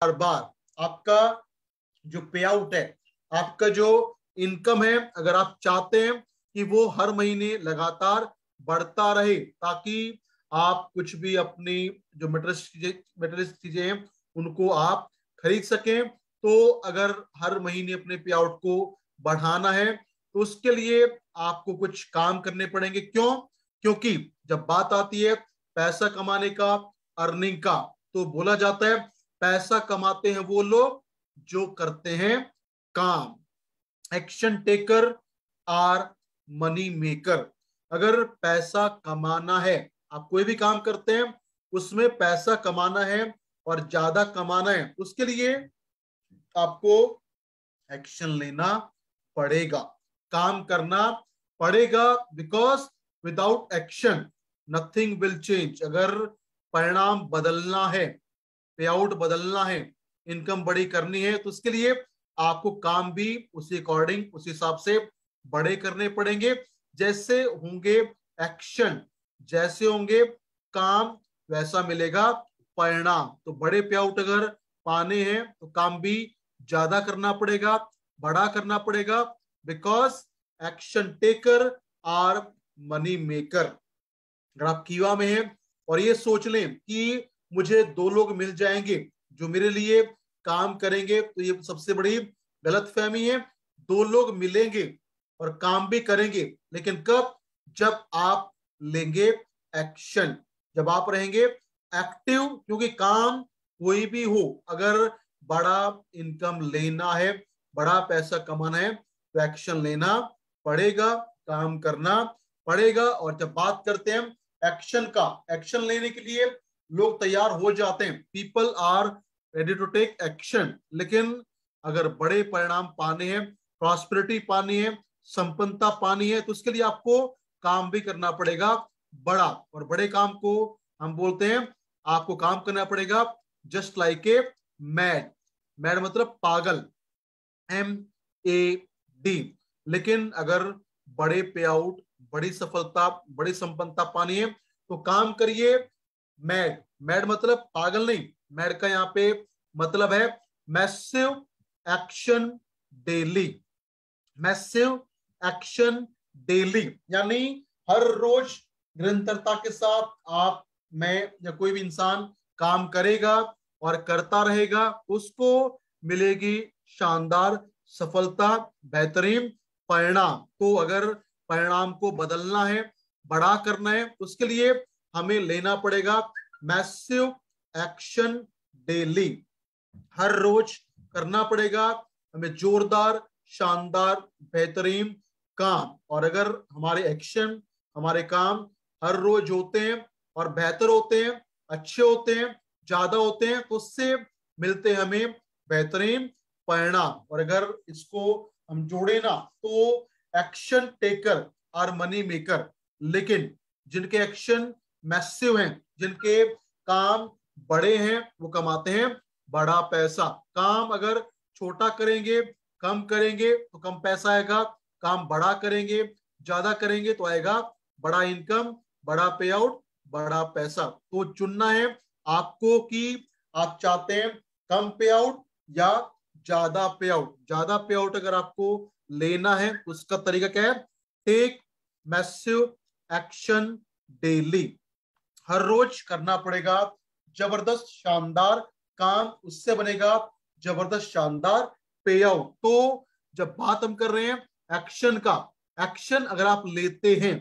हर बार आपका जो पे आउट है, आपका जो इनकम है, अगर आप चाहते हैं कि वो हर महीने लगातार बढ़ता रहे, ताकि आप कुछ भी अपनी जो मटेरियल चीजें हैं उनको आप खरीद सकें, तो अगर हर महीने अपने पे आउट को बढ़ाना है तो उसके लिए आपको कुछ काम करने पड़ेंगे। क्यों? क्योंकि जब बात आती है पैसा कमाने का, अर्निंग का, तो बोला जाता है पैसा कमाते हैं वो लोग जो करते हैं काम। Action taker are money maker. अगर पैसा कमाना है, आप कोई भी काम करते हैं उसमें पैसा कमाना है और ज्यादा कमाना है, उसके लिए आपको एक्शन लेना पड़ेगा, काम करना पड़ेगा। Because without action nothing will change. अगर परिणाम बदलना है, पे आउट बदलना है, इनकम बड़ी करनी है, तो उसके लिए आपको काम भी उसी अकॉर्डिंग, उस हिसाब से बड़े करने पड़ेंगे। जैसे होंगे एक्शन, जैसे होंगे काम, वैसा मिलेगा परिणाम। तो बड़े पे आउट अगर पाने हैं तो काम भी ज्यादा करना पड़ेगा, बड़ा करना पड़ेगा। Because action taker are money maker. अगर आप कीवा में हैं और ये सोच लें कि मुझे दो लोग मिल जाएंगे जो मेरे लिए काम करेंगे, तो ये सबसे बड़ी गलतफहमी है। दो लोग मिलेंगे और काम भी करेंगे, लेकिन कब? जब आप लेंगे एक्शन, जब आप रहेंगे एक्टिव। क्योंकि काम कोई भी हो, अगर बड़ा इनकम लेना है, बड़ा पैसा कमाना है, तो एक्शन लेना पड़ेगा, काम करना पड़ेगा। और जब बात करते हैं एक्शन का, एक्शन लेने के लिए लोग तैयार हो जाते हैं, people are ready to take action. लेकिन अगर बड़े परिणाम पाने हैं, प्रॉस्पेरिटी पानी है, संपन्नता पानी है, तो उसके लिए आपको काम भी करना पड़ेगा बड़ा। और बड़े काम को हम बोलते हैं, आपको काम करना पड़ेगा just like a mad. Mad मतलब पागल, MAD। लेकिन अगर बड़े पे आउट, बड़ी सफलता, बड़ी संपन्नता पानी है तो काम करिए मैड। मैड मतलब पागल नहीं, मैड का यहाँ पे मतलब है massive action daily. Massive action daily यानी हर रोज निरंतरता के साथ आप, मैं या कोई भी इंसान काम करेगा और करता रहेगा, उसको मिलेगी शानदार सफलता, बेहतरीन परिणाम। तो अगर परिणाम को बदलना है, बड़ा करना है, उसके लिए हमें लेना पड़ेगा मैसिव एक्शन डेली। हर रोज करना पड़ेगा हमें जोरदार, शानदार, बेहतरीन काम। और अगर हमारे एक्शन, हमारे काम हर रोज होते हैं और बेहतर होते हैं, अच्छे होते हैं, ज्यादा होते हैं, तो उससे मिलते हैं हमें बेहतरीन परिणाम। और अगर इसको हम जोड़े ना, तो एक्शन टेकर और मनी मेकर। लेकिन जिनके एक्शन मैसिव हैं, जिनके काम बड़े हैं, वो कमाते हैं बड़ा पैसा। काम अगर छोटा करेंगे, कम करेंगे तो कम पैसा आएगा, काम बड़ा करेंगे, ज्यादा करेंगे तो आएगा बड़ा इनकम, बड़ा पे आउट, बड़ा पैसा। तो चुनना है आपको कि आप चाहते हैं कम पे आउट या ज्यादा पे आउट। ज्यादा पे आउट अगर आपको लेना है तो उसका तरीका क्या है? Take massive action daily. हर रोज करना पड़ेगा जबरदस्त शानदार काम, उससे बनेगा जबरदस्त शानदार पे आउट। तो जब बात हम कर रहे हैं एक्शन का, एक्शन अगर आप लेते हैं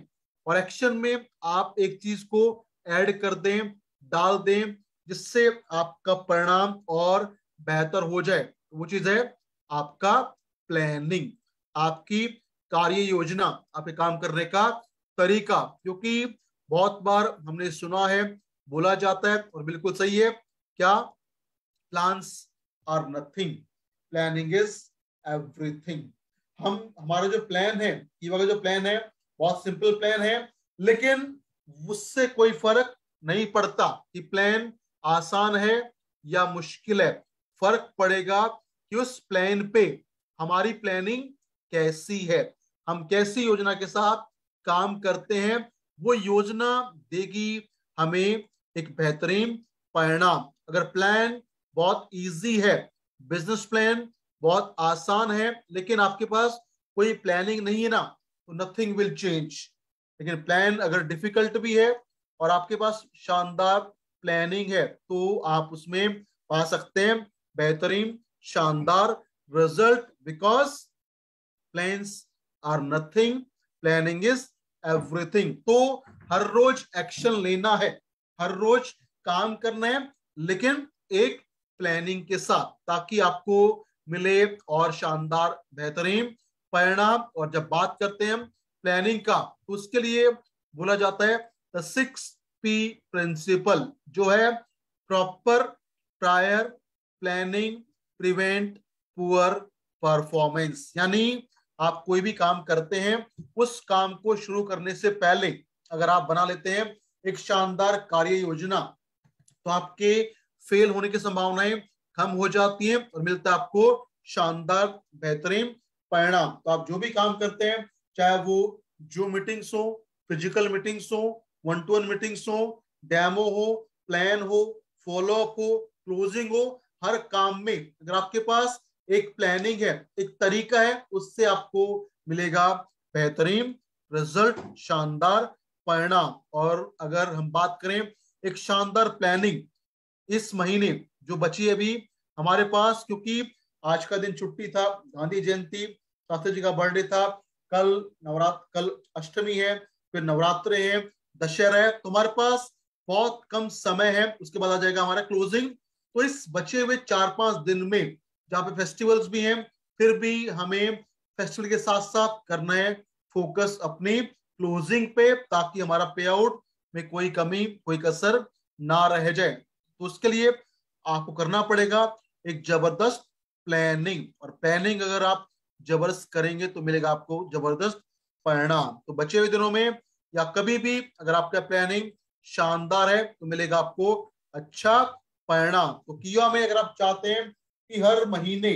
और एक्शन में आप एक चीज को ऐड कर दें, डाल दें, जिससे आपका परिणाम और बेहतर हो जाए, वो चीज है आपका प्लानिंग, आपकी कार्य योजना, आपके काम करने का तरीका। क्योंकि बहुत बार हमने सुना है, बोला जाता है और बिल्कुल सही है, क्या? Plans are nothing, planning is everything. हमारा जो प्लान है, कीवा का जो प्लान है, बहुत सिंपल प्लान है, लेकिन उससे कोई फर्क नहीं पड़ता कि प्लान आसान है या मुश्किल है। फर्क पड़ेगा कि उस प्लान पे हमारी प्लानिंग कैसी है, हम कैसी योजना के साथ काम करते हैं। वो योजना देगी हमें एक बेहतरीन परिणाम। अगर प्लान बहुत इजी है, बिजनेस प्लान बहुत आसान है, लेकिन आपके पास कोई प्लानिंग नहीं है ना, तो नथिंग विल चेंज। लेकिन प्लान अगर डिफिकल्ट भी है और आपके पास शानदार प्लानिंग है, तो आप उसमें पा सकते हैं बेहतरीन शानदार result. Because plans are nothing, planning is everything. तो हर रोज एक्शन लेना है, हर रोज काम करना है, लेकिन एक प्लानिंग के साथ, ताकि आपको मिले और शानदार बेहतरीन परिणाम। और जब बात करते हैं प्लानिंग का, तो उसके लिए बोला जाता है द 6P प्रिंसिपल, जो है proper, prior, planning, prevent, poor performance. यानी आप कोई भी काम करते हैं, उस काम को शुरू करने से पहले अगर आप बना लेते हैं एक शानदार कार्य योजना, तो आपके फेल होने की संभावनाएं कम हो जाती हैं और मिलता है आपको शानदार बेहतरीन परिणाम। तो आप जो भी काम करते हैं, चाहे वो जो मीटिंग्स हो, फिजिकल मीटिंग्स हो, 1-to-1 मीटिंग्स हो, डेमो हो, प्लान हो, फॉलो अप हो, क्लोजिंग हो, हर काम में अगर आपके पास एक प्लानिंग है, एक तरीका है, उससे आपको मिलेगा बेहतरीन रिजल्ट, शानदार परिणाम। और अगर हम बात करें एक शानदार प्लानिंग, इस महीने जो बची है अभी हमारे पास, क्योंकि आज का दिन छुट्टी था, गांधी जयंती, शास्त्री जी का बर्थडे था, कल कल अष्टमी है, फिर नवरात्रे हैं, दशहरा है, तो हमारे पास बहुत कम समय है, उसके बाद आ जाएगा हमारा क्लोजिंग। तो इस बचे हुए 4-5 दिन में, जहाँ पे फेस्टिवल्स भी हैं, फिर भी हमें फेस्टिवल के साथ साथ करना है फोकस अपनी क्लोजिंग पे, ताकि हमारा पे आउट में कोई कमी, कोई कसर ना रह जाए। तो उसके लिए आपको करना पड़ेगा एक जबरदस्त प्लानिंग, और प्लानिंग अगर आप जबरदस्त करेंगे तो मिलेगा आपको जबरदस्त परिणाम। तो बचे हुए दिनों में या कभी भी अगर आपका प्लानिंग शानदार है, तो मिलेगा आपको अच्छा परिणाम। तो किया में अगर आप चाहते हैं कि हर महीने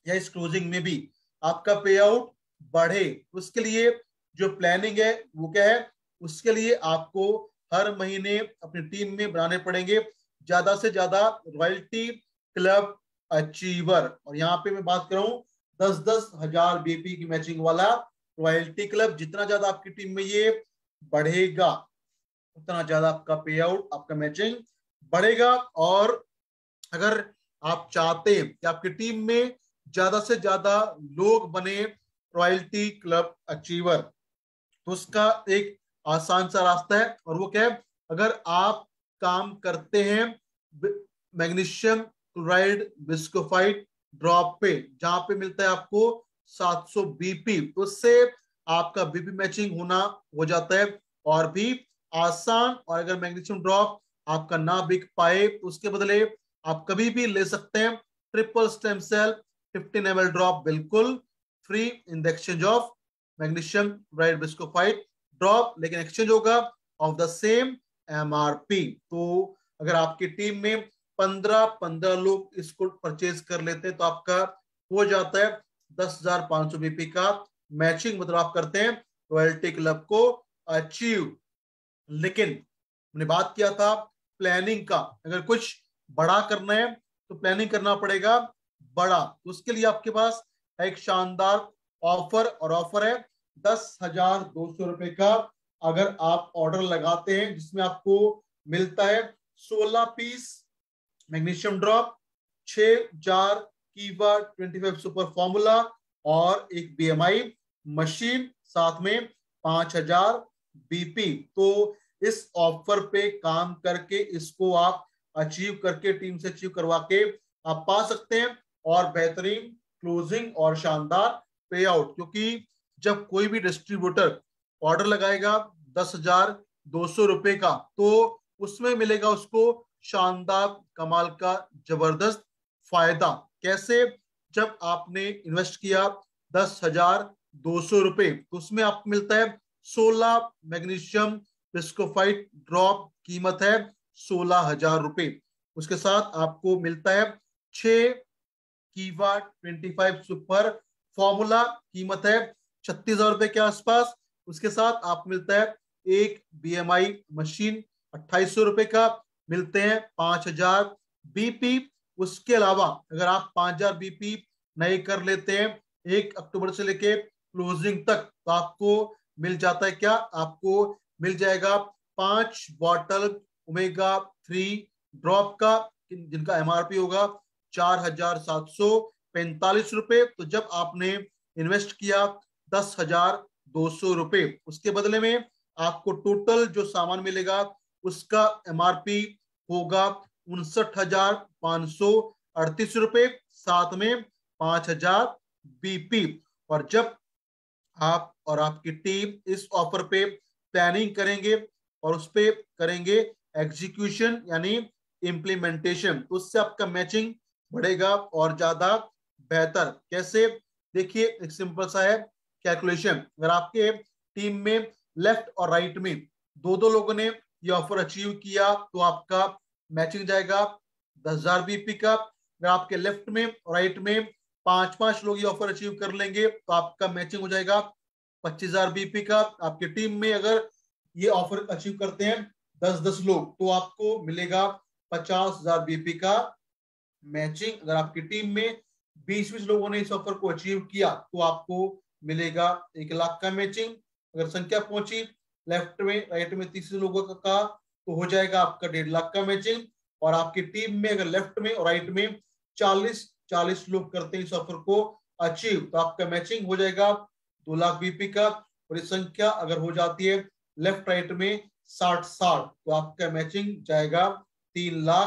या इस क्लोजिंग में भी आपका पे आउट बढ़े, उसके लिए जो प्लानिंग है वो क्या है, उसके लिए आपको हर महीने अपनी टीम में बनाने पड़ेंगे ज्यादा से ज्यादा रॉयल्टी क्लब अचीवर। और यहाँ पे मैं बात कर रहा हूँ 10-10 हजार बीपी की मैचिंग वाला रॉयल्टी क्लब। जितना ज्यादा आपकी टीम में ये बढ़ेगा, उतना ज्यादा आपका पे आउट, आपका मैचिंग बढ़ेगा। और अगर आप चाहते हैं कि आपकी टीम में ज्यादा से ज्यादा लोग बने रॉयल्टी क्लब अचीवर, तो उसका एक आसान सा रास्ता है, और वो क्या है, अगर आप काम करते हैं मैग्नीशियम क्लोराइड बिस्कोफाइट ड्रॉप पे, जहां पे मिलता है आपको 700 बीपी, तो उससे आपका बीपी मैचिंग होना हो जाता है और भी आसान। और अगर मैग्नीशियम ड्रॉप आपका ना बिक पाए, तो उसके बदले आप कभी भी ले सकते हैं triple stem cell 15 ml drop, बिल्कुल free in the exchange of magnesium chloride bischofite drop, लेकिन एक्सचेंज होगा ऑफ द सेम MRP। तो अगर आपकी टीम में 15-15 लोग इसको परचेज कर लेते हैं, तो आपका हो जाता है 10,500 बीपी का मैचिंग, मतलब आप करते हैं रॉयल्टी क्लब को अचीव। लेकिन हमने बात किया था प्लानिंग का, अगर कुछ बड़ा करना है तो प्लानिंग करना पड़ेगा बड़ा। तो उसके लिए आपके पास एक शानदार ऑफर, और ऑफर है 10,200 रुपए का। अगर आप ऑर्डर लगाते हैं, जिसमें आपको मिलता है 16 पीस मैग्नीशियम ड्रॉप, 6 जार कीवा 25 सुपर फॉर्मूला और एक BMI मशीन, साथ में 5,000 बीपी। तो इस ऑफर पे काम करके इसको आप अचीव करके, टीम से अचीव करवा के आप पा सकते हैं और बेहतरीन क्लोजिंग और शानदार पे आउट। क्योंकि जब कोई भी डिस्ट्रीब्यूटर ऑर्डर लगाएगा 10,200 रुपए का, तो उसमें मिलेगा उसको शानदार कमाल का जबरदस्त फायदा। कैसे? जब आपने इन्वेस्ट किया 10,200 रुपए, तो उसमें आपको मिलता है 16 मैग्नीशियम बिस्कोफाइट ड्रॉप, कीमत है 16,000 रुपए। उसके साथ आपको मिलता है 6 कीवा 25 सुपर फॉर्मूला, कीमत है 36,000 रुपए के आसपास। उसके साथ आप मिलता है एक BMI मशीन 2,800 रुपए का, मिलते हैं 5,000 BP, उसके अलावा अगर आप 5000 बीपी नए कर लेते हैं 1 अक्टूबर से लेके क्लोजिंग तक, तो आपको मिल जाता है क्या, आपको मिल जाएगा 5 बॉटल ओमेगा 3 ड्रॉप का, जिनका एमआरपी होगा 4745 रुपए। तो जब आपने इन्वेस्ट किया 10,200 रुपए, उसके बदले में आपको टोटल जो सामान मिलेगा उसका एमआरपी होगा 59,538 रुपए, साथ में 5,000 बीपी। और जब आप और आपकी टीम इस ऑफर पे प्लानिंग करेंगे और उस पे करेंगे एग्जीक्यूशन यानी इम्प्लीमेंटेशन, तो उससे आपका मैचिंग बढ़ेगा और ज्यादा बेहतर। कैसे, देखिए एक सिंपल सा है कैलकुलेशन। अगर आपके टीम में लेफ्ट और राइट में दो दो लोगों ने ये ऑफर अचीव किया तो आपका मैचिंग जाएगा 10,000 बीपी का। अगर आपके लेफ्ट में और राइट में 5-5 लोग ये ऑफर अचीव कर लेंगे तो आपका मैचिंग हो जाएगा 25,000 बीपी का। आपकी टीम में अगर ये ऑफर अचीव करते हैं 10-10 लोग तो आपको मिलेगा 50,000 बीपी का मैचिंग। अगर आपकी टीम में 20-20 लोगों ने इस ऑफर को अचीव किया तो आपको मिलेगा 1,00,000 का मैचिंग। अगर संख्या पहुंची लेफ्ट में राइट में 30 लोगों का तो हो जाएगा आपका 1,50,000 का मैचिंग। और आपकी टीम में अगर लेफ्ट में और राइट में 40 लोग करते हैं इस ऑफर को अचीव तो आपका मैचिंग हो जाएगा 2,00,000 बीपी का। और ये संख्या अगर हो जाती है लेफ्ट राइट में 60 तो आपका मैचिंग जाएगा 3,00,000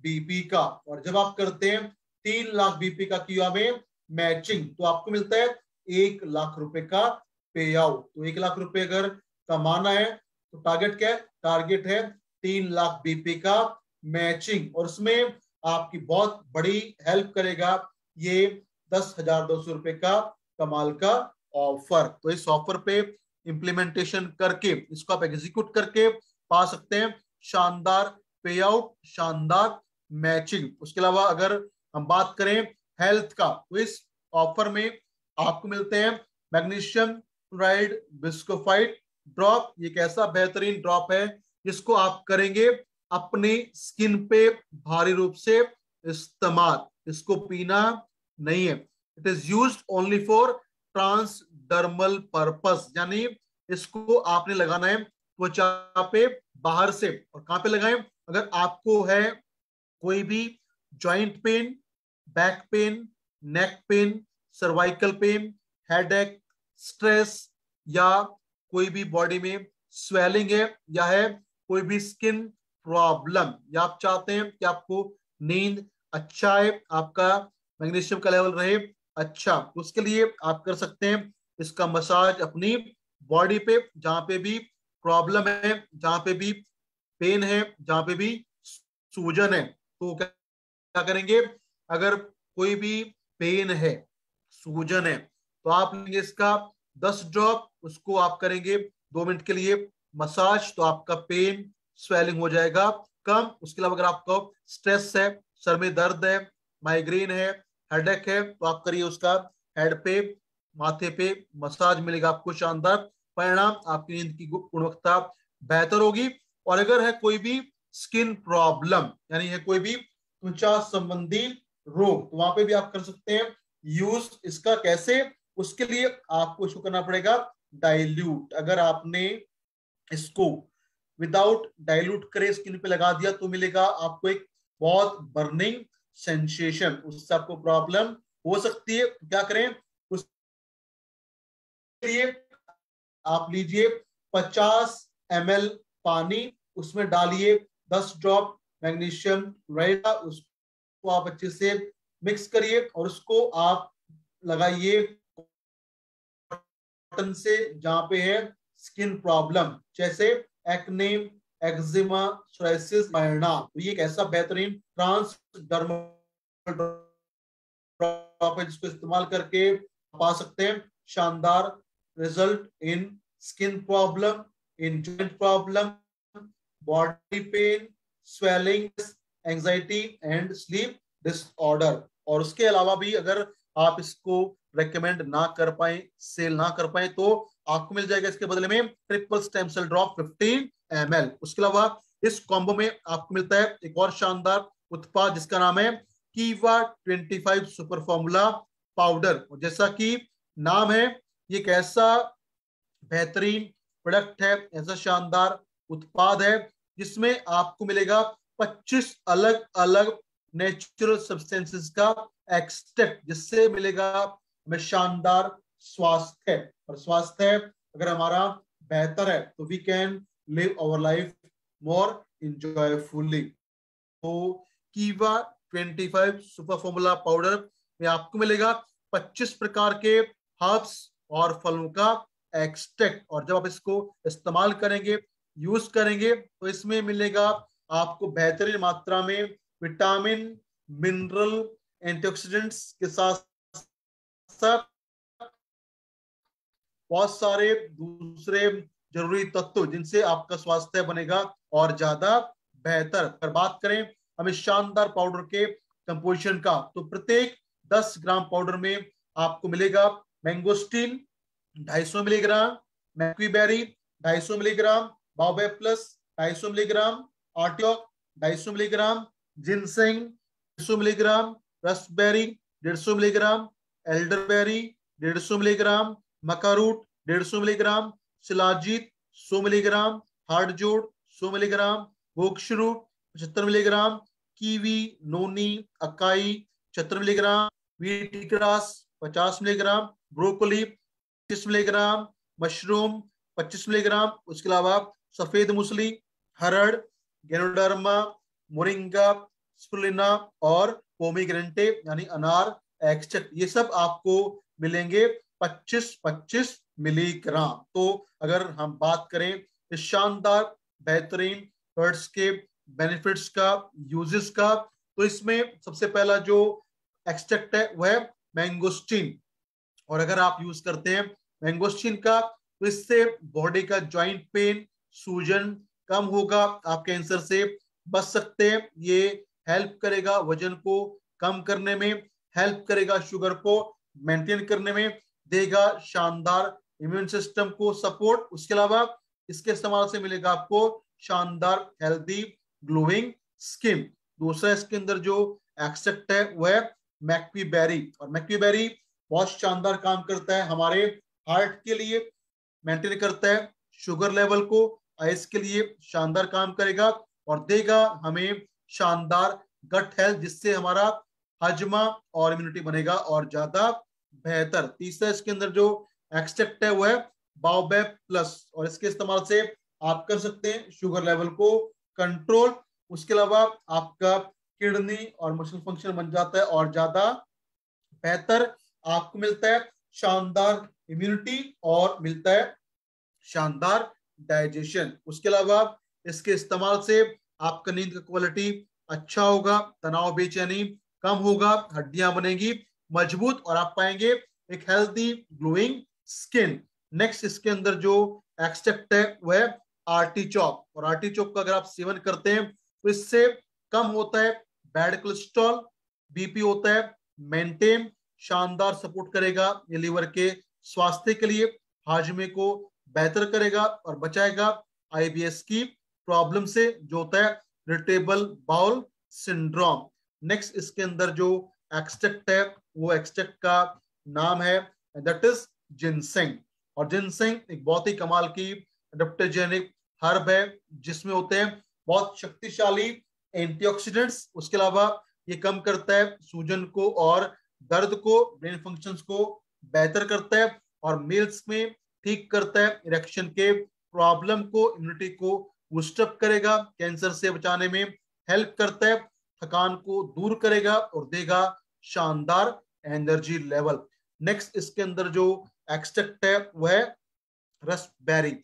बीपी का। और जब आप करते हैं 3,00,000 बीपी का किया में मैचिंग तो आपको मिलता है 1,00,000 रुपए का पे आउट। तो 1,00,000 रुपए अगर कमाना है तो टारगेट क्या है, टारगेट है 3,00,000 बीपी का मैचिंग। और उसमें आपकी बहुत बड़ी हेल्प करेगा ये 10,200 रुपए का कमाल का ऑफर। तो इस ऑफर पे इंप्लीमेंटेशन करके इसको आप एग्जीक्यूट करके पा सकते हैं शानदार पे आउट, शानदार मैचिंग। उसके अलावा अगर हम बात करें हेल्थ का तो इस ऑफर में आपको मिलते हैं मैग्नीशियम क्लोराइड बिस्कोफाइट ड्रॉप। ये एक ऐसा बेहतरीन ड्रॉप है जिसको आप करेंगे अपनी स्किन पे भारी रूप से इस्तेमाल। इसको पीना नहीं है, it is used only for transdermal purpose, यानी इसको आपने लगाना है त्वचा पे बाहर से। और कहां पे लगाएं, अगर आपको है कोई भी joint pain, back pain, neck pain, cervical pain, headache, stress, या कोई भी बॉडी में स्वेलिंग है, या है कोई भी स्किन प्रॉब्लम, या आप चाहते हैं कि आपको नींद अच्छा है, आपका मैग्नीशियम का लेवल रहे अच्छा, तो उसके लिए आप कर सकते हैं इसका मसाज अपनी बॉडी पे जहां पे भी प्रॉब्लम है, जहां पे भी पेन है, जहां पे भी सूजन है। तो क्या करेंगे, अगर कोई भी पेन है, सूजन है, तो आप लेंगे इसका 10 ड्रॉप, उसको आप करेंगे 2 मिनट के लिए मसाज, तो आपका पेन स्वेलिंग हो जाएगा कम। उसके अलावा अगर आपको स्ट्रेस है, सर में दर्द है, माइग्रेन है, हेडेक है, तो आप करिए उसका हेड पे, माथे पे मसाज, मिलेगा आपको शानदार परिणाम, आपकी नींद की गुणवत्ता बेहतर होगी। और अगर है कोई भी स्किन प्रॉब्लम, यानी है कोई भी त्वचा संबंधी रोग, तो वहां पे भी आप कर सकते हैं यूज इसका। कैसे, उसके लिए आपको इसको करना पड़ेगा डाइल्यूट। अगर आपने इसको विदाउट डाइल्यूट करे स्किन पे लगा दिया तो मिलेगा आपको एक बहुत बर्निंग सेंसेशन, उससे आपको प्रॉब्लम हो सकती है। क्या करें, उसके लिए आप लीजिए 50 ml पानी, उसमें डालिए 10 ड्रॉप मैग्नीशियम क्लोराइड, उसको आप अच्छे से मिक्स करिए और उसको आप लगाइए कॉटन से जहां पे है स्किन प्रॉब्लम, जैसे एक्ने, एक्जिमा, सोराइसिस, मरना। तो ये एक ऐसा बेहतरीन ट्रांसडर्मल ड्रॉप है जिसको इस्तेमाल करके पा सकते हैं शानदार result in skin problem, in joint problem, body pain, swelling, anxiety and sleep disorder. और उसके अलावा भी अगर आप इसको रेकमेंड ना कर पाए, सेल ना कर पाए, तो आपको मिल जाएगा इसके बदले में triple stem cell drop 15 ml। उसके अलावा इस कॉम्बो में आपको मिलता है एक और शानदार उत्पाद जिसका नाम है कीवा 25 सुपर फॉर्मूला पाउडर। जैसा कि नाम है, ये एक ऐसा बेहतरीन प्रोडक्ट है, ऐसा शानदार उत्पाद है जिसमें आपको मिलेगा 25 अलग अलग नेचुरल सब्सटेंसेस का एक्सट्रैक्ट, जिससे मिलेगा हमें शानदार स्वास्थ्य। और स्वास्थ्य अगर हमारा बेहतर है तो we can live our life more enjoyfully. तो कीवा 25 सुपर फॉर्मूला पाउडर में आपको मिलेगा 25 प्रकार के हर्ब्स और फलों का एक्सट्रैक्ट। और जब आप इसको इस्तेमाल करेंगे, यूज करेंगे, तो इसमें मिलेगा आपको बेहतरीन मात्रा में विटामिन, मिनरल, एंटीऑक्सीडेंट्स के साथ साथ बहुत सारे दूसरे जरूरी तत्व जिनसे आपका स्वास्थ्य बनेगा और ज्यादा बेहतर। अगर बात करें हम इस शानदार पाउडर के कंपोजिशन का, तो प्रत्येक 10 ग्राम पाउडर में आपको मिलेगा mangosteen 250 milligram, maqui berry 250 milligram, baobab plus 250 milligram, artichoke 250 milligram, ginseng 150 milligram, raspberry 150 milligram, elderberry 150 milligram, maca root 150 milligram, shilajit 100 milligram, हार्डजोड़ 100 मिलीग्राम, गोक्षरूट 75 milligram, kiwi, noni, acai 76 milligram, wheat grass 50 milligram, broccoli 25 milligram, mushroom 25 milligram. उसके अलावा सफेद मूसली, हरड़, गेनोडर्मा, moringa, spirulina और पोमीग्रेनेटे यानी अनार extract, ये सब आपको मिलेंगे 25-25 मिलीग्राम। तो अगर हम बात करें इस शानदार बेहतरीन प्रोडक्ट्स के बेनिफिट्स का, यूजेस का, तो इसमें सबसे पहला जो एक्सट्रैक्ट है वह है मैंगोस्टीन। और अगर आप यूज करते हैं मैंगोस्टीन का, तो इससे बॉडी का जॉइंट पेन, सूजन कम होगा, आप कैंसर से बच सकते हैं। ये हेल्प करेगा वजन को कम करने में, हेल्प करेगा शुगर को मेंटेन करने में, देगा शानदार इम्यून सिस्टम को सपोर्ट। उसके अलावा इसके इस्तेमाल से मिलेगा आपको शानदार हेल्दी ग्लोइंग स्किन। दूसरा इसके अंदर जो एक्सट्रैक्ट है वह मैक्वीबेरी, और मैक्वीबेरी बहुत शानदार काम करता है हमारे हार्ट के लिए, मेंटेन करता है शुगर लेवल को, आइस के लिए शानदार काम करेगा और देगा हमें शानदार गट हेल्थ, जिससे हमारा हजमा और इम्यूनिटी बनेगा और ज्यादा बेहतर। तीसरा इसके अंदर जो एक्सट्रैक्ट है वो है बाओबेब प्लस, और इसके इस्तेमाल से आप कर सकते हैं शुगर लेवल को कंट्रोल। उसके अलावा आपका किडनी और मसल फंक्शन बन जाता है और ज्यादा बेहतर, आपको मिलता है शानदार इम्यूनिटी और मिलता है शानदार डाइजेशन। उसके अलावा इसके इस्तेमाल से आपका नींद का क्वालिटी अच्छा होगा, तनाव बेचैनी कम होगा, हड्डियां बनेगी मजबूत और आप पाएंगे एक हेल्दी ग्लोइंग स्किन। नेक्स्ट इसके अंदर जो एक्सट्रैक्ट है वह है आर्टिचोक, और आर्टिचोक का अगर आप सेवन करते हैं तो इससे कम होता है बैड कोलेस्ट्रॉल, बीपी होता है मेंटेन, शानदार सपोर्ट करेगा ये लीवर के स्वास्थ्य के लिए, हाजमे को बेहतर करेगा और बचाएगा आईबीएस की प्रॉब्लम से, जो होता है इरिटेबल बाउल सिंड्रोम। नेक्स्ट इसके अंदर जो एक्सट्रैक्ट है वो एक्सट्रैक्ट का नाम है दैट इज जिनसेंग, और जिनसेंग एक बहुत ही कमाल की एडाप्टोजेनिक हर्ब है जिसमें होते हैं बहुत शक्तिशाली एंटीऑक्सीडेंट्स। उसके अलावा ये कम करता है सूजन को और दर्द को, ब्रेन फंक्शंस को बेहतर करता है और मेल्स में ठीक करता है इरेक्शन के प्रॉब्लम को, इम्यूनिटी को बूस्टअप करेगा, कैंसर से बचाने में हेल्प करता है, थकान को दूर करेगा और देगा शानदार एनर्जी लेवल। नेक्स्ट इसके अंदर जो एक्सट्रैक्ट है वह है रस्पबेरी,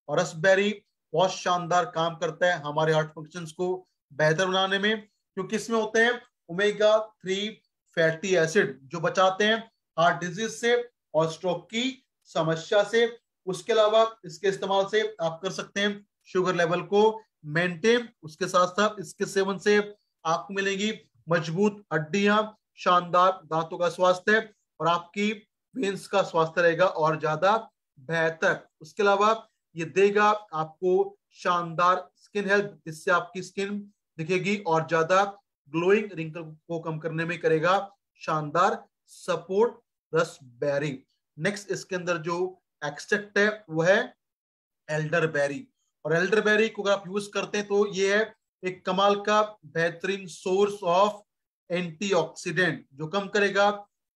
और रस्पबेरी बहुत शानदार काम करता है हमारे हार्ट फंक्शंस को बेहतर बनाने में, क्योंकि इसमें होते हैं ओमेगा 3 फैटी एसिड जो बचाते हैं हार्ट डिजीज से और स्ट्रोक की समस्या से। उसके अलावा इसके इस्तेमाल से आप कर सकते हैं शुगर लेवल को मेंटेन। उसके साथ साथ इसके सेवन से आपको मिलेगी मजबूत हड्डियां, शानदार दांतों का स्वास्थ्य और आपकी वेन्स का स्वास्थ्य रहेगा और ज्यादा बेहतर। उसके अलावा ये देगा आपको शानदार स्किन हेल्थ, जिससे आपकी स्किन दिखेगी और ज्यादा ग्लोइंग रिंकल को कम करने में करेगा शानदार सपोर्ट रसबेरी। नेक्स्ट इसके अंदर जो एक्सट्रैक्ट है वो है एल्डरबेरी। और एल्डरबेरी को अगर आप यूज करते हैं तो ये है एक कमाल का बेहतरीन सोर्स ऑफ एंटीऑक्सीडेंट जो कम करेगा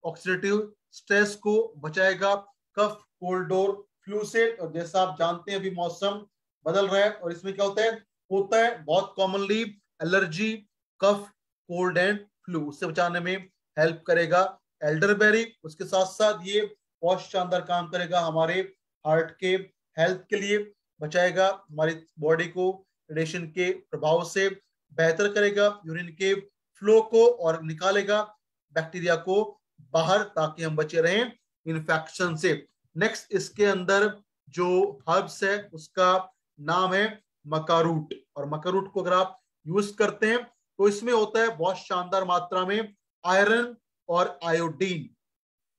ऑक्सीडेटिव स्ट्रेस को, बचाएगा कफ कोल्ड और फ्लू से। और जैसा आप जानते हैं अभी मौसम बदल रहा है और इसमें क्या होता है बहुत commonly allergy, cough, cold and flu, उससे बचाने में हेल्प करेगा एल्डरबेरी। उसके साथ साथ ये बहुत शानदार काम करेगा हमारे हार्ट के हेल्थ के लिए, बचाएगा हमारी बॉडी को रेडिएशन के प्रभाव से, बेहतर करेगा यूरिन के फ्लो को और निकालेगा बैक्टीरिया को बाहर ताकि हम बचे रहें इन्फेक्शन से। नेक्स्ट इसके अंदर जो हर्ब्स है उसका नाम है मकारूट। और मकारूट को अगर आप यूज करते हैं तो इसमें होता है बहुत शानदार मात्रा में आयरन और आयोडीन,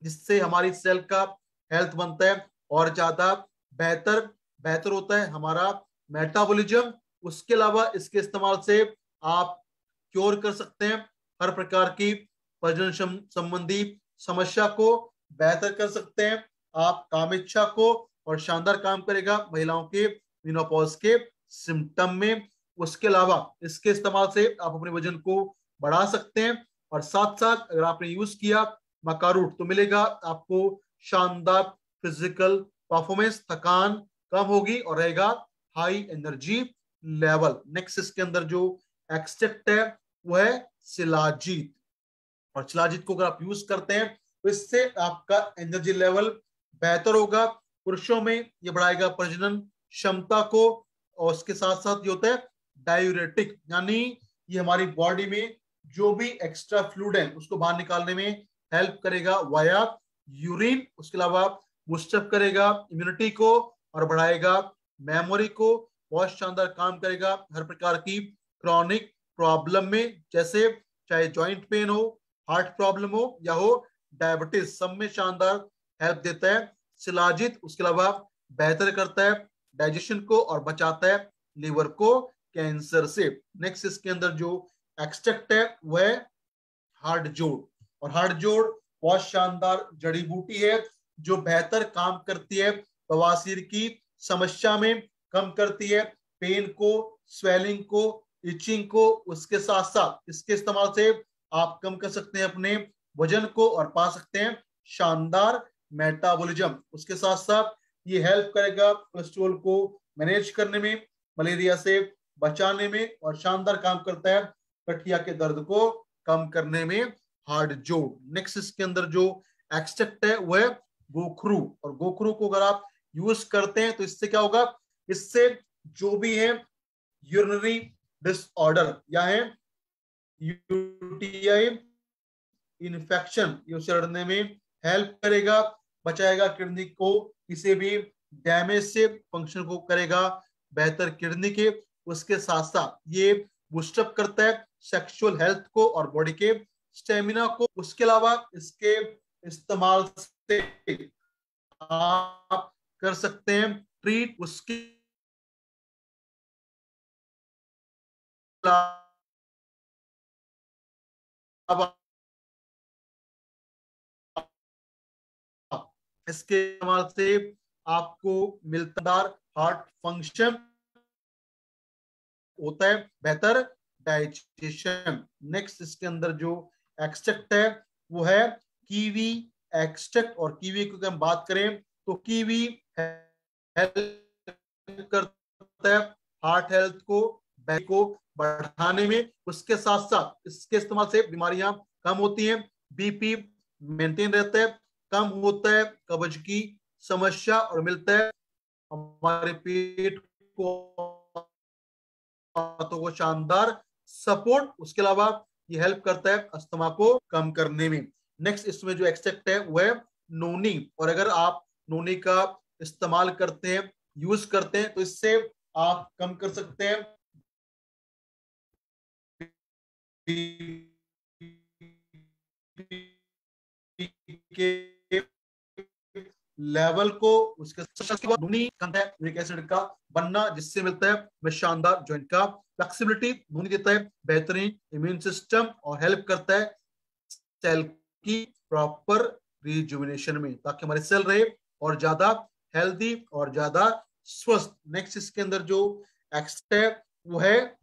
जिससे हमारी सेल का हेल्थ बनता है और ज्यादा बेहतर बेहतर होता है हमारा मेटाबॉलिज्म। उसके अलावा इसके इस्तेमाल से आप क्योर कर सकते हैं हर प्रकार की प्रजनन संबंधी समस्या को, बेहतर कर सकते हैं आप कामेच्छा को, और शानदार काम करेगा महिलाओं के मेनोपॉज के सिम्टम में। उसके अलावा इसके इस्तेमाल से आप अपने वजन को बढ़ा सकते हैं और साथ साथ अगर आपने यूज किया मकारूट तो मिलेगा आपको शानदार फिजिकल परफॉर्मेंस, थकान कम होगी और रहेगा हाई एनर्जी लेवल। नेक्स्ट इसके अंदर जो एक्सट्रैक्ट है वो है शिलाजीत। और शिलाजीत को अगर आप यूज करते हैं तो इससे आपका एनर्जी लेवल बेहतर होगा। पुरुषों में ये बढ़ाएगा प्रजनन क्षमता को और उसके साथ साथ ये होता है डायूरेटिक, यानी ये हमारी बॉडी में जो भी एक्स्ट्रा फ्लूइड है उसको बाहर निकालने में हेल्प करेगा वाया यूरिन। उसके अलावा बूस्टअप करेगा इम्यूनिटी को और बढ़ाएगा मेमोरी को, बहुत शानदार काम करेगा हर प्रकार की क्रॉनिक प्रॉब्लम में, जैसे चाहे जॉइंट पेन हो, हार्ट प्रॉब्लम हो या हो डायबिटीज, सब में शानदार हेल्प देता है शिलाजीत। उसके अलावा बेहतर करता है डाइजेशन को और बचाता है लीवर को कैंसर से। नेक्स्ट इसके अंदर जो एक्सट्रैक्ट है वह है हार्ट जोड़। और हार्ट जोड़ बहुत शानदार जड़ी बूटी है जो बेहतर काम करती है बवासीर की समस्या में, कम करती है पेन को, स्वेलिंग को, इचिंग को। उसके साथ साथ इसके इस्तेमाल से आप कम कर सकते हैं अपने वजन को और पा सकते हैं शानदार मेटाबॉलिज्म। उसके साथ साथ ये हेल्प करेगा कोलेस्ट्रॉल को मैनेज करने में, मलेरिया से बचाने में, और शानदार काम करता है गठिया के दर्द को कम करने में हार्ट जोड़। नेक्स्ट इसके अंदर जो एक्सट्रैक्ट है वो है गोखरू। और गोखरू को अगर आप यूज करते हैं तो इससे क्या होगा, इससे जो भी है यूरिनरी डिसऑर्डर या है यूटीआई इन्फेक्शन, ये उसे लड़ने में हेल्प करेगा, बचाएगा किडनी को किसी भी डैमेज से, फंक्शन को करेगा बेहतर किडनी के। उसके साथ साथ ये बूस्टअप करता है सेक्सुअल हेल्थ को और बॉडी के स्टेमिना को। उसके अलावा इसके इस्तेमाल से आप कर सकते हैं ट्रीट उसके अलावा इसके इस्तेमाल से आपको मिलतादार हार्ट फंक्शन होता है, बेहतर डाइजेशन। नेक्स्ट इसके अंदर जो एक्सट्रैक्ट है वो है कीवी एक्सट्रैक्ट। और कीवी की अगर हम बात करें तो कीवी हेल्प करता है हार्ट हेल्थ को, बैक को बढ़ाने में। उसके साथ साथ इसके इस्तेमाल से बीमारियां कम होती हैं, बीपी मेंटेन रहता है, कम होता है कब्ज की समस्या और मिलता है हमारे पेट को तो वो शानदार सपोर्ट। उसके अलावा ये हेल्प करता है अस्थमा को कम करने में। नेक्स्ट इसमें जो एक्सट्रैक्ट है वो है नोनी। और अगर आप नोनी का इस्तेमाल करते हैं, यूज करते हैं तो इससे आप कम कर सकते हैं के लेवल को, उसके यूरिक एसिड का बनना जिससे मिलता है हमें शानदार जॉइंट का फ्लेक्सिबिलिटी। धुनी देता है बेहतरीन इम्यून सिस्टम और हेल्प करता है सेल की प्रॉपर रिजुविनेशन में, ताकि हमारे सेल रहे और ज्यादा हेल्दी और ज्यादा स्वस्थ। नेक्स्ट इसके अंदर जो एक्सट्रैक्ट वो है,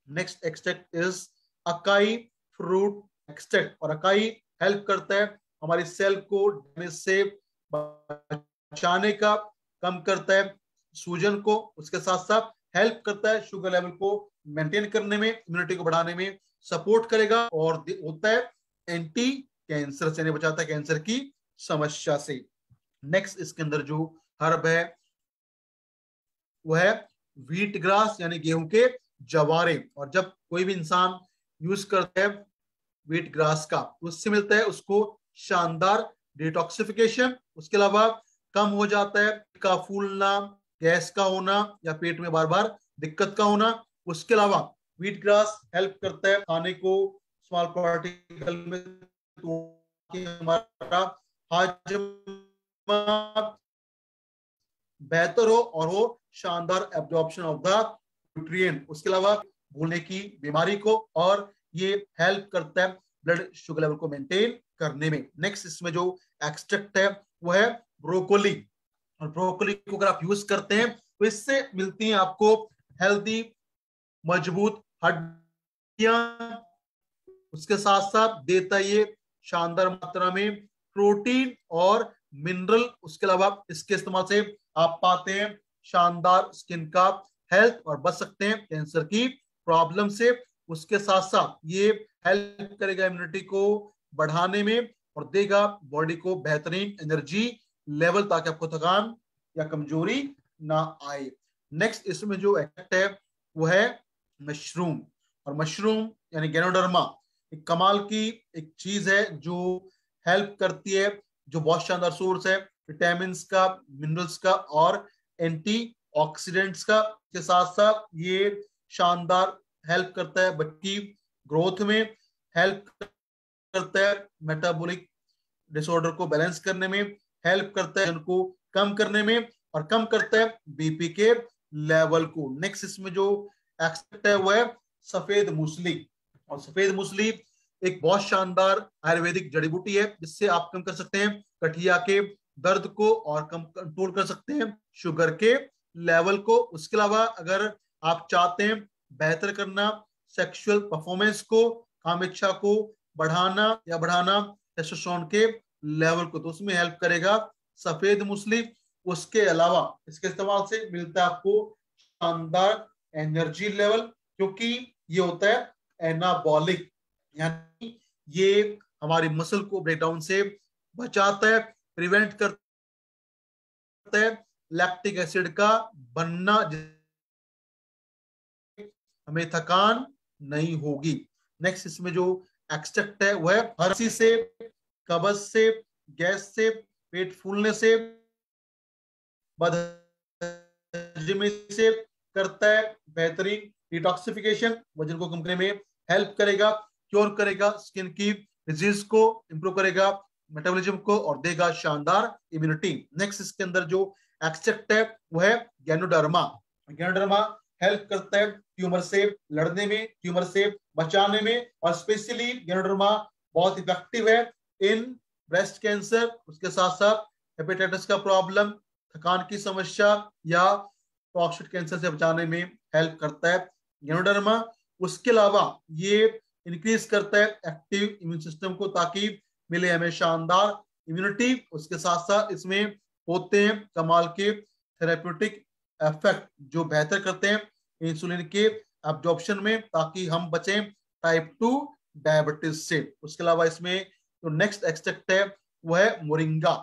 next extract is acai fruit extract. और अकाई हेल्प करता है हमारी सेल को डैमेज से बचाने का, कम करता है सूजन को, उसके साथ साथ हेल्प करता है शुगर लेवल को मेंटेन करने में, इम्यूनिटी को बढ़ाने में सपोर्ट करेगा और होता है एंटी कैंसर से, बचाता है कैंसर की समस्या से। नेक्स्ट इसके अंदर जो हर्ब है वो है व्हीट ग्रास यानी गेहूं के जवारे। और जब कोई भी इंसान यूज करता है व्हीट ग्रास का, उससे मिलता है उसको शानदार डिटॉक्सिफिकेशन। उसके अलावा कम हो जाता है का फूलना, गैस का होना या पेट में बार बार दिक्कत का होना। उसके अलावा व्हीट ग्रास हेल्प करता है खाने को स्मॉल पार्टिकल में, तो हमारा हाजमा बेहतर हो और हो शानदार एब्जॉर्प्शन ऑफ द न्यूट्रिएंट। उसके अलावा भूलने की बीमारी को, और ये हेल्प करता है ब्लड शुगर लेवल को मेंटेन करने में। नेक्स्ट इसमें जो एक्सट्रैक्ट है वो है ब्रोकोली। और ब्रोकोली को अगर आप यूज करते हैं तो इससे मिलती है आपको हेल्दी मजबूत हड्डियां। उसके साथ साथ देता ये शानदार मात्रा में प्रोटीन और मिनरल। उसके अलावा इसके इस्तेमाल से आप पाते हैं शानदार स्किन का हेल्थ और बच सकते हैं कैंसर की प्रॉब्लम से। उसके साथ साथ ये हेल्प करेगा इम्यूनिटी को बढ़ाने में और देगा बॉडी को बेहतरीन एनर्जी लेवल, ताकि आपको थकान या कमजोरी ना आए। नेक्स्ट इसमें जो इफेक्ट है वो है मशरूम। और मशरूम यानी गैनोडर्मा एक कमाल की एक चीज है जो हेल्प करती है, जो बहुत शानदार सोर्स है विटामिन का, मिनरल्स का और एंटी ऑक्सीडेंट्स का। के साथ साथ ये शानदार हेल्प करता है बच्ची ग्रोथ में, हेल्प करता है मेटाबॉलिक डिसऑर्डर को बैलेंस करने में, हेल्प करता है उनको कम करने में और कम करता है बीपी के लेवल को। नेक्स्ट इसमें जो एक्सट्रैक्ट है वो है सफेद मूसली। और सफेद मूसली एक बहुत शानदार आयुर्वेदिक जड़ी बूटी है जिससे आप कम कर सकते हैं गठिया के दर्द को और कम कंट्रोल कर सकते हैं शुगर के लेवल को। उसके अलावा अगर आप चाहते हैं बेहतर करना सेक्सुअल परफॉर्मेंस को, काम इच्छा को बढ़ाना टेस्टोस्टेरोन के लेवल को, तो उसमें हेल्प करेगा सफेद मूसली। उसके अलावा इसके इस्तेमाल से मिलता है आपको शानदार एनर्जी लेवल, क्योंकि ये होता है एनाबॉलिक, यानी ये हमारी मसल को ब्रेकडाउन से बचाता है, प्रिवेंट करता है लैक्टिक एसिड का बनना, हमें थकान नहीं होगी। नेक्स्ट इसमें जो एक्सट्रैक्ट है वह हर्सी से, कब्ज से, गैस से, पेट फूलने से, बदहजमी से करता है बेहतरीन डिटॉक्सिफिकेशन, वजन को कम करने में हेल्प करेगा, क्योर करेगा स्किन की डिजीज को, इंप्रूव करेगा मेटाबॉलिज्म को और देगा शानदार इम्यूनिटी। नेक्स्ट इसके अंदर जो एक्सट्रैक्ट है वो है गैनोडर्मा। गैनोडर्मा हेल्प करता है ट्यूमर से लड़ने में, ट्यूमर से बचाने में, और स्पेशली गैनोडर्मा बहुत इफेक्टिव है इन ब्रेस्ट कैंसर, उसके साथ साथ हेपेटाइटिस का प्रॉब्लम, थकान की समस्या या प्रोस्टेट कैंसर से बचाने में हेल्प करता है गैनोडर्मा। उसके अलावा ये इंक्रीज करता है एक्टिव इम्यून सिस्टम को, ताकि मिले हमें शानदार इम्यूनिटी। उसके साथ साथ इसमें होते हैं कमाल के थेरेप्यूटिक इफेक्ट जो बेहतर करते हैं इंसुलिन के एब्जॉर्प्शन में, ताकि हम बचें टाइप 2 डायबिटीज से। उसके अलावा इसमें जो नेक्स्ट एक्सट्रैक्ट है वो है मोरिंगा।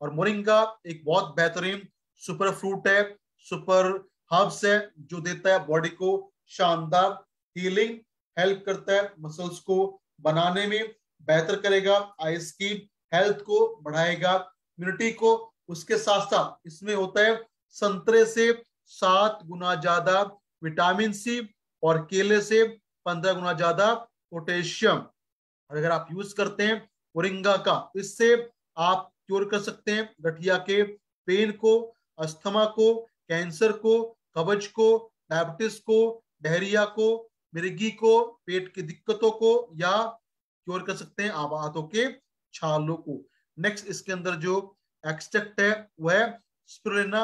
और मोरिंगा एक बहुत बेहतरीन सुपर फ्रूट है, सुपर हर्ब्स है, जो देता है बॉडी को शानदार हीलिंग, हेल्प करता है मसल्स को बनाने में, बेहतर करेगा आइज की हेल्थ को, बढ़ाएगा इम्यूनिटी को। उसके साथ साथ इसमें होता है संतरे से 7 गुना ज्यादा विटामिन सी और केले से 15 गुना ज्यादा पोटेशियम। और अगर आप यूज करते हैं मोरिंगा का, इससे आप क्योर कर सकते हैं गठिया के पेन को, अस्थमा को, कैंसर को, कब्ज को, डायबिटीज को, डायरिया को, मिर्गी को, पेट की दिक्कतों को, या क्योर कर सकते हैं आप हाथों के छालों को। नेक्स्ट इसके अंदर जो एक्सट्रैक्ट है वह है स्पिरुलिना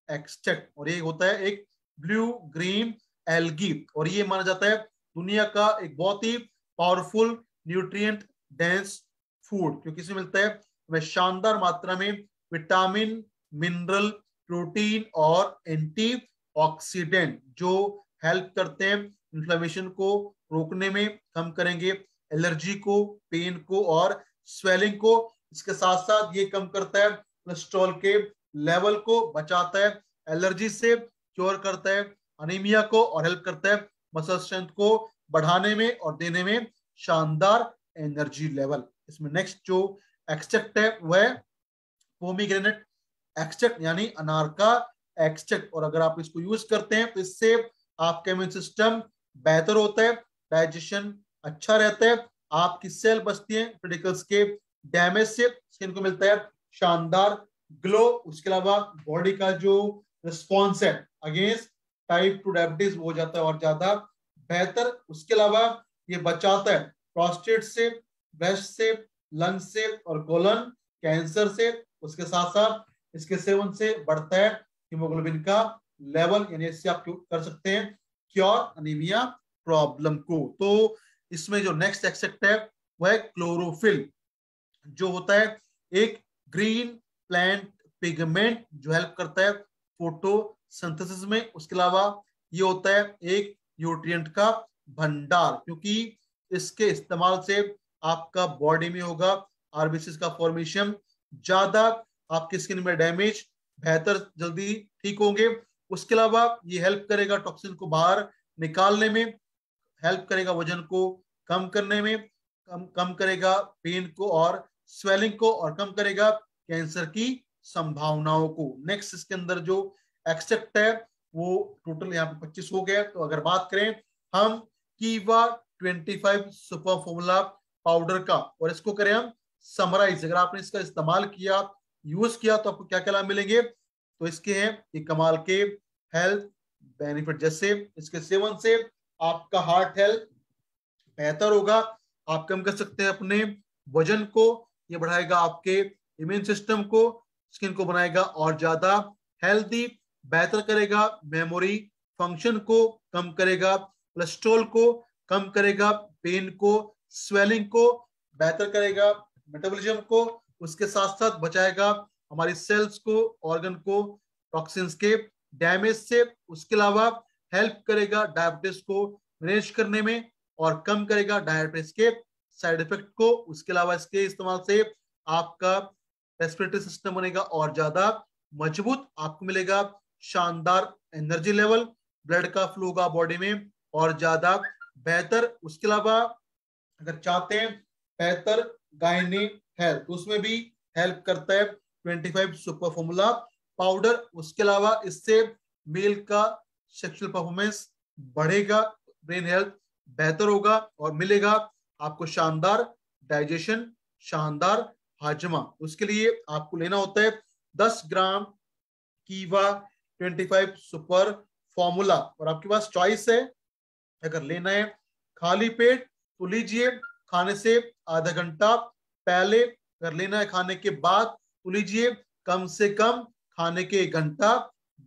एक्सट्रैक्ट, और ये होता है एक ब्लू ग्रीन एल्गी, और ये माना जाता है दुनिया का एक बहुत ही पावरफुल न्यूट्रिएंट डेंस फूड, क्योंकि इसमें मिलता है वह शानदार मात्रा में विटामिन, मिनरल, प्रोटीन और एंटीऑक्सीडेंट जो हेल्प करते हैं इन्फ्लेमेशन को रोकने में, कम करेंगे एलर्जी को, पेन को और स्वेलिंग को। इसके साथ साथ ये कम करता है कोलेस्ट्रॉल के लेवल को, बचाता है एलर्जी से, क्योर करता है अनीमिया को और हेल्प करता है मसल स्ट्रेंथ को बढ़ाने में और देने में शानदार एनर्जी लेवल। इसमें नेक्स्ट जो एक्सट्रैक्ट है वह पोमीग्रेनेट एक्सट्रैक्ट यानी अनार का एक्सट्रैक्ट, और अगर आप इसको यूज करते हैं तो इससे आपका इम्यून सिस्टम बेहतर होता है, डाइजेशन अच्छा रहता है, आपकी सेल बचती है पेडिकल्स के डैमेज से, स्किन को मिलता है शानदार ग्लो। उसके अलावा बॉडी का जो रिस्पॉन्स है अगेंस्ट टाइप 2 डायबिटीज हो जाता है और ज्यादा बेहतर। उसके अलावा ये बचाता है प्रोस्टेट से, ब्रेस्ट से, लंग से और कोलन कैंसर से। उसके साथ साथ इसके सेवन से बढ़ता है हीमोग्लोबिन का लेवल, यानी इससे आप कर सकते हैं क्योर अनीमिया प्रॉब्लम को। तो इसमें जो नेक्स्ट एक्सट्रैक्ट है वह क्लोरोफिल जो होता है एक ग्रीन प्लांट पिगमेंट जो हेल्प करता है फोटोसिंथेसिस में। उसके अलावा ये होता है एक न्यूट्रिएंट का भंडार, क्योंकि इसके इस्तेमाल से आपका बॉडी में होगा आरबीसी का फॉर्मेशन ज्यादा, आपकी स्किन में डैमेज बेहतर जल्दी ठीक होंगे। उसके अलावा ये हेल्प करेगा टॉक्सिन को बाहर निकालने में, हेल्प करेगा वजन को कम करने में, कम करेगा पेन को और स्वेलिंग को, और कम करेगा कैंसर की संभावनाओं को। नेक्स्ट इसके अंदर जो एक्सट्रैक्ट है वो टोटल यहाँ पे 25 हो गया। तो अगर बात करें हम कीवा 25 सुपर फॉर्मूला पाउडर का, और इसको करें हम समराइज, अगर आपने इसका इस्तेमाल किया, यूज किया, तो आपको क्या क्या लाभ मिलेंगे, तो इसके हैं ये कमाल के हेल्थ बेनिफिट, जैसे इसके सेवन से आपका हार्ट हेल्थ बेहतर होगा, आप कम कर सकते हैं अपने वजन को, ये बढ़ाएगा आपके इम्यून सिस्टम को, स्किन को बनाएगा और ज्यादा हेल्दी, बेहतर करेगा मेमोरी फंक्शन को, कम करेगा कोलेस्ट्रॉल को, कम करेगा पेन को, स्वेलिंग को, बेहतर करेगा मेटाबॉलिज्म को, उसके साथ साथ बचाएगा हमारी सेल्स को, ऑर्गन को टॉक्सिन्स के डैमेज से। उसके अलावा हेल्प करेगा डायबिटीज को मैनेज करने में और कम करेगा डायबिटीज के साइड इफेक्ट को। उसके अलावा इसके इस्तेमाल से आपका रेस्पिरेटरी सिस्टम बनेगा और ज्यादा मजबूत, आपको मिलेगा शानदार एनर्जी लेवल, ब्लड का फ्लो होगा बॉडी में और ज्यादा बेहतर। उसके अलावा अगर चाहते हैं बेहतर गायनी हेल्थ तो उसमें भी हेल्प करता है 25 सुपर फॉर्मूला पाउडर। उसके अलावा इससे मेल का सेक्सुअल परफॉर्मेंस बढ़ेगा, ब्रेन हेल्थ बेहतर होगा और मिलेगा आपको शानदार डाइजेशन, शानदार हाजमा। उसके लिए आपको लेना होता है 10 ग्राम कीवा 25 सुपर फॉर्मूला, और आपके पास चॉइस है, अगर लेना है खाली पेट तो लीजिए, खाने से आधा घंटा पहले, अगर लेना है खाने के बाद तो लीजिए, कम से कम खाने के 1 घंटा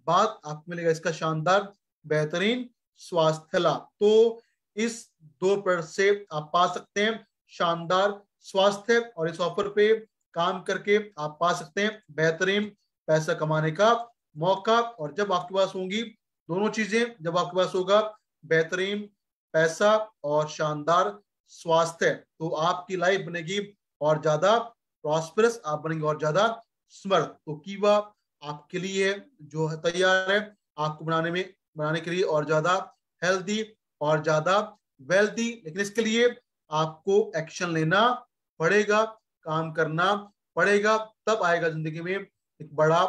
बाद, आपको मिलेगा इसका शानदार बेहतरीन स्वास्थ्य लाभ। तो इस 2 प्रोडक्ट से आप पा सकते हैं शानदार स्वास्थ्य, और इस ऑफर पे काम करके आप पा सकते हैं बेहतरीन पैसा कमाने का मौका। और जब आपके पास होंगी दोनों चीजें, जब आपके पास होगा बेहतरीन पैसा और शानदार स्वास्थ्य, तो आपकी लाइफ बनेगी और ज्यादा प्रॉस्परस, आप बनेंगे और ज्यादा समर्थ। तो कीवा आपके लिए जो है तैयार है आपको बनाने के लिए और ज्यादा हेल्दी और ज्यादा वेल्दी, लेकिन इसके लिए आपको एक्शन लेना पड़ेगा, काम करना पड़ेगा, तब आएगा जिंदगी में एक बड़ा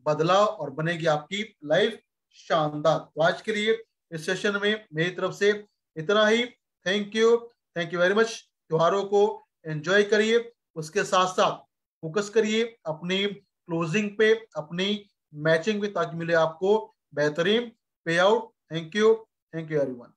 बदलाव और बनेगी आपकी लाइफ शानदार। तो आज के लिए इस सेशन में मेरी तरफ से इतना ही। Thank you very much. त्योहारों को एंजॉय करिए, उसके साथ साथ फोकस करिए अपनी क्लोजिंग पे, अपनी मैचिंग पे, ताकि मिले आपको बेहतरीन पे आउट। Thank you everyone.